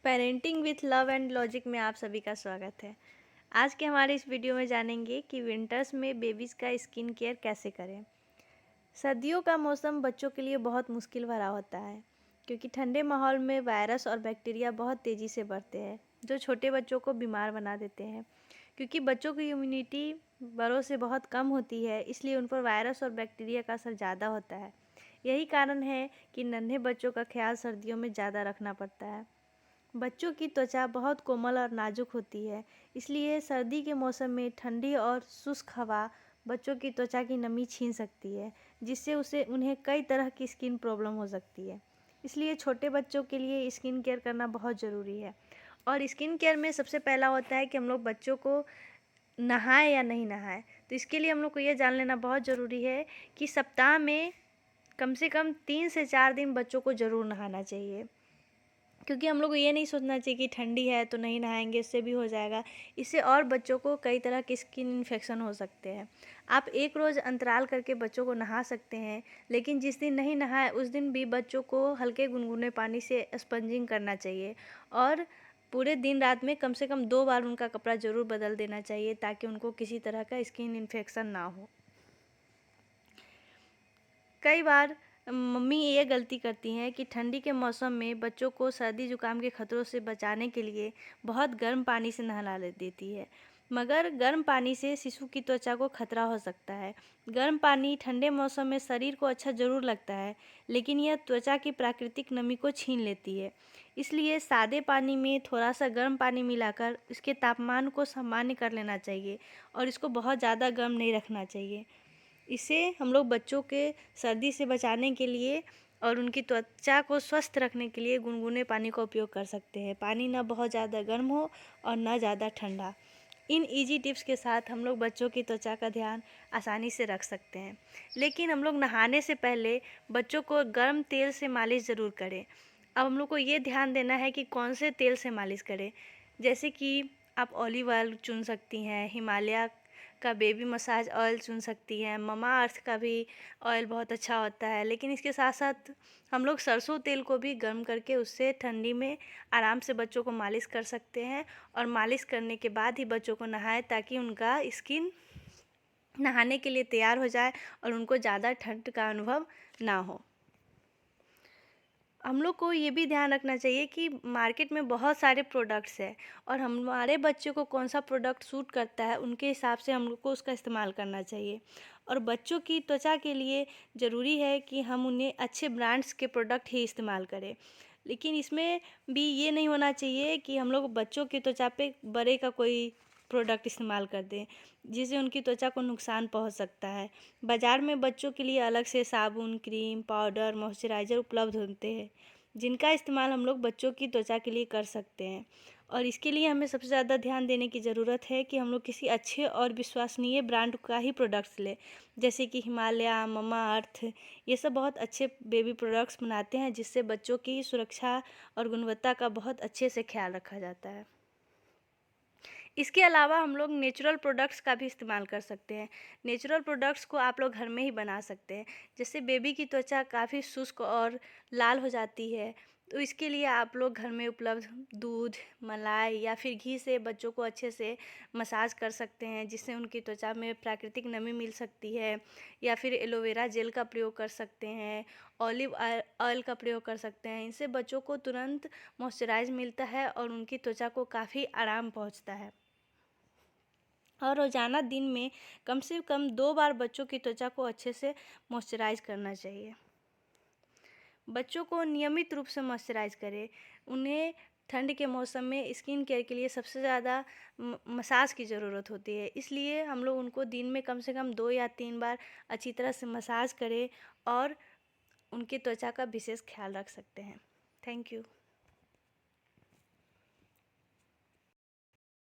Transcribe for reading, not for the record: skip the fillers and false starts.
Parenting with love and logic में आप सभी का स्वागत है। आज के हमारे इस वीडियो में जानेंगे कि विंटर्स में बेबीज़ का स्किन केयर कैसे करें। सर्दियों का मौसम बच्चों के लिए बहुत मुश्किल भरा होता है, क्योंकि ठंडे माहौल में वायरस और बैक्टीरिया बहुत तेज़ी से बढ़ते हैं, जो छोटे बच्चों को बीमार बना देते हैं। क्योंकि बच्चों की इम्यूनिटी बड़ों से बहुत कम होती है, इसलिए उन पर वायरस और बैक्टीरिया का असर ज़्यादा होता है। यही कारण है कि नन्हे बच्चों का ख्याल सर्दियों में ज़्यादा रखना पड़ता है। बच्चों की त्वचा बहुत कोमल और नाजुक होती है, इसलिए सर्दी के मौसम में ठंडी और शुष्क हवा बच्चों की त्वचा की नमी छीन सकती है, जिससे उन्हें कई तरह की स्किन प्रॉब्लम हो सकती है। इसलिए छोटे बच्चों के लिए स्किन केयर करना बहुत ज़रूरी है। और स्किन केयर में सबसे पहला होता है कि हम लोग बच्चों को नहाएं या नहीं नहाएं। तो इसके लिए हम लोग को ये जान लेना बहुत ज़रूरी है कि सप्ताह में कम से कम 3 से 4 दिन बच्चों को ज़रूर नहाना चाहिए। क्योंकि हम लोग को ये नहीं सोचना चाहिए कि ठंडी है तो नहीं नहाएंगे, इससे भी हो जाएगा। इससे और बच्चों को कई तरह के स्किन इन्फेक्शन हो सकते हैं। आप एक रोज़ अंतराल करके बच्चों को नहा सकते हैं, लेकिन जिस दिन नहीं नहाए उस दिन भी बच्चों को हल्के गुनगुने पानी से स्पंजिंग करना चाहिए। और पूरे दिन रात में कम से कम 2 बार उनका कपड़ा ज़रूर बदल देना चाहिए, ताकि उनको किसी तरह का स्किन इन्फेक्शन ना हो। कई बार मम्मी ये गलती करती हैं कि ठंडी के मौसम में बच्चों को सर्दी जुकाम के खतरों से बचाने के लिए बहुत गर्म पानी से नहला देती है, मगर गर्म पानी से शिशु की त्वचा को खतरा हो सकता है। गर्म पानी ठंडे मौसम में शरीर को अच्छा ज़रूर लगता है, लेकिन यह त्वचा की प्राकृतिक नमी को छीन लेती है। इसलिए सादे पानी में थोड़ा सा गर्म पानी मिलाकर इसके तापमान को सामान्य कर लेना चाहिए, और इसको बहुत ज़्यादा गर्म नहीं रखना चाहिए। इसे हम लोग बच्चों के सर्दी से बचाने के लिए और उनकी त्वचा को स्वस्थ रखने के लिए गुनगुने पानी का उपयोग कर सकते हैं। पानी ना बहुत ज़्यादा गर्म हो और ना ज़्यादा ठंडा। इन इजी टिप्स के साथ हम लोग बच्चों की त्वचा का ध्यान आसानी से रख सकते हैं। लेकिन हम लोग नहाने से पहले बच्चों को गर्म तेल से मालिश ज़रूर करें। अब हम लोग को ये ध्यान देना है कि कौन से तेल से मालिश करें। जैसे कि आप ऑलिव ऑयल चुन सकती हैं, हिमालय का बेबी मसाज ऑयल चुन सकती हैं, ममा अर्थ का भी ऑयल बहुत अच्छा होता है। लेकिन इसके साथ साथ हम लोग सरसों तेल को भी गर्म करके उससे ठंडी में आराम से बच्चों को मालिश कर सकते हैं, और मालिश करने के बाद ही बच्चों को नहाएं, ताकि उनका स्किन नहाने के लिए तैयार हो जाए और उनको ज़्यादा ठंड का अनुभव ना हो। हम लोग को ये भी ध्यान रखना चाहिए कि मार्केट में बहुत सारे प्रोडक्ट्स हैं, और हमारे बच्चे को कौन सा प्रोडक्ट सूट करता है उनके हिसाब से हम लोग को उसका इस्तेमाल करना चाहिए। और बच्चों की त्वचा के लिए ज़रूरी है कि हम उन्हें अच्छे ब्रांड्स के प्रोडक्ट ही इस्तेमाल करें। लेकिन इसमें भी ये नहीं होना चाहिए कि हम लोग बच्चों की त्वचा पे बड़े का कोई प्रोडक्ट इस्तेमाल कर दें, जिससे उनकी त्वचा को नुकसान पहुंच सकता है। बाज़ार में बच्चों के लिए अलग से साबुन, क्रीम, पाउडर, मॉइस्चराइज़र उपलब्ध होते हैं, जिनका इस्तेमाल हम लोग बच्चों की त्वचा के लिए कर सकते हैं। और इसके लिए हमें सबसे ज़्यादा ध्यान देने की ज़रूरत है कि हम लोग किसी अच्छे और विश्वसनीय ब्रांड का ही प्रोडक्ट्स लें, जैसे कि हिमालय, ममा अर्थ। ये सब बहुत अच्छे बेबी प्रोडक्ट्स बनाते हैं, जिससे बच्चों की सुरक्षा और गुणवत्ता का बहुत अच्छे से ख्याल रखा जाता है। इसके अलावा हम लोग नेचुरल प्रोडक्ट्स का भी इस्तेमाल कर सकते हैं। नेचुरल प्रोडक्ट्स को आप लोग घर में ही बना सकते हैं। जैसे बेबी की त्वचा काफ़ी शुष्क और लाल हो जाती है, तो इसके लिए आप लोग घर में उपलब्ध दूध, मलाई या फिर घी से बच्चों को अच्छे से मसाज कर सकते हैं, जिससे उनकी त्वचा में प्राकृतिक नमी मिल सकती है। या फिर एलोवेरा जेल का प्रयोग कर सकते हैं, ऑलिव ऑयल का प्रयोग कर सकते हैं। इनसे बच्चों को तुरंत मॉइस्चराइज मिलता है और उनकी त्वचा को काफ़ी आराम पहुंचता है। और रोज़ाना दिन में कम से कम 2 बार बच्चों की त्वचा को अच्छे से मॉइस्चराइज करना चाहिए। बच्चों को नियमित रूप से मॉइस्चराइज करें। उन्हें ठंड के मौसम में स्किन केयर के लिए सबसे ज़्यादा मसाज की ज़रूरत होती है, इसलिए हम लोग उनको दिन में कम से कम 2 या 3 बार अच्छी तरह से मसाज करें और उनकी त्वचा का विशेष ख्याल रख सकते हैं। Thank you.